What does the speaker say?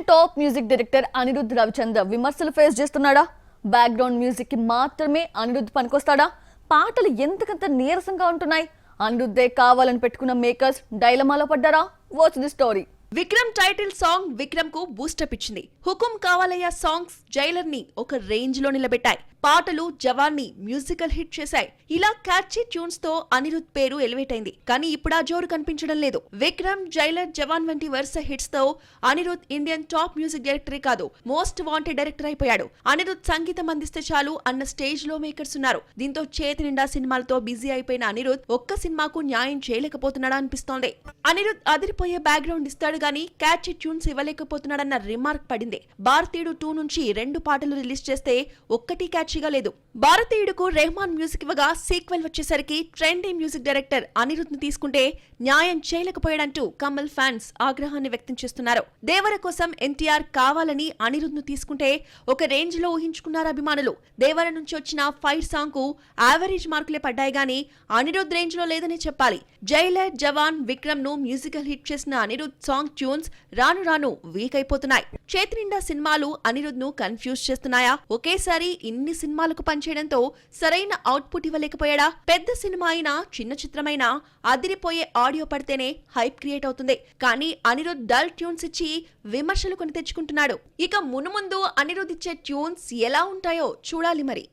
Top music director Anirudh Ravichandra విమర్శలు face చేస్తున్నాడా? Background music కి మాత్రమే అనిరుద్ పనికొస్తాడా? పాటలు ఎంతకంత నీరసంగా ఉంటున్నాయి. అనిరుద్దే కావాలని పెట్టుకున్న మేకర్స్ డైలమాలో పడ్డారా? Watch the story. Vikram title song Vikram కు బూస్టప్ ఇచ్చింది. హుకుం కావాలయ్య సాంగ్స్ జైలర్ ని ఒక రేంజ్ లో నిలబెట్టాయి. పాటలు జవాన్ ని మ్యూజికల్ హిట్ చేశాయి. ఇలా క్యాచీ ట్యూన్స్ తో అనిరుద్ పేరు ఎలివేట్ అయింది. కానీ ఇప్పుడు ఆ జోరు కనిపించడం లేదు. విక్రమ్, జైలర్, జవాన్ వంటి వరుస హిట్స్ తో అనిరుద్ ఇండియన్ టాప్ మ్యూజిక్ డైరెక్టరే కాదు, మోస్ట్ వాంటెడ్ డైరెక్టర్ అయిపోయాడు. అనిరుద్ సంగీతం అందిస్తే చాలు అన్న స్టేజ్ లో మేకర్స్ ఉన్నారు. దీంతో చేతి నిండా సినిమాలతో బిజీ అయిపోయిన అనిరుద్ ఒక్క సినిమాకు న్యాయం చేయలేకపోతున్నాడా అనిపిస్తోంది. అనిరుద్ అదిరిపోయే బ్యాక్గ్రౌండ్ ఇస్తాడు గానీ క్యాచీ ట్యూన్స్ ఇవ్వలేకపోతున్నాడన్న రిమార్క్ పడింది. భారతీయుడు 2 నుంచి 2 పాటలు రిలీజ్ చేస్తే ఒక్కటి క్యాచీగా లేదు. భారతీయుడుకు రెహమాన్ మ్యూజిక్ ఇవ్వగా సీక్వెల్ వచ్చేసరికి ట్రెండీ మ్యూజిక్ డైరెక్టర్ అనిరుద్ ని తీసుకుంటే న్యాయం చేయలేకపోయాడంటూ కమల్ ఫ్యాన్స్ ఆగ్రహాన్ని వ్యక్తం చేస్తున్నారు. దేవర కోసం ఎన్టీఆర్ కావాలని అనిరుద్ ను తీసుకుంటే ఒక రేంజ్ లో ఊహించుకున్నారు అభిమానులు. దేవర నుంచి వచ్చిన ఫైట్ సాంగ్ కు యావరేజ్ మార్కులే పడ్డాయి గానీ అనిరుద్ రేంజ్ లో లేదని చెప్పాలి. జైలర్, జవాన్, విక్రమ్ ను మ్యూజికల్ హిట్ చేసిన అనిరుద్ సాంగ్ ట్యూన్స్ రాను రాను వీక్ అయిపోతున్నాయి. చేతి నిండా సినిమాలు అనిరుద్ ను కన్ఫ్యూజ్ చేస్తున్నాయా? ఒకేసారి ఇన్ని సినిమాలకు పనిచేయడంతో సరైన అవుట్పుట్ ఇవ్వలేకపోయాడా? పెద్ద సినిమా అయినా చిన్న చిత్రమైనా అదిరిపోయే ఆడియో పడితేనే హైప్ క్రియేట్ అవుతుంది. కానీ అనిరుద్ డల్ ట్యూన్స్ ఇచ్చి విమర్శలు కొని తెచ్చుకుంటున్నాడు. ఇక మునుముందు అనిరుద్ ఇచ్చే ట్యూన్స్ ఎలా ఉంటాయో చూడాలి మరి.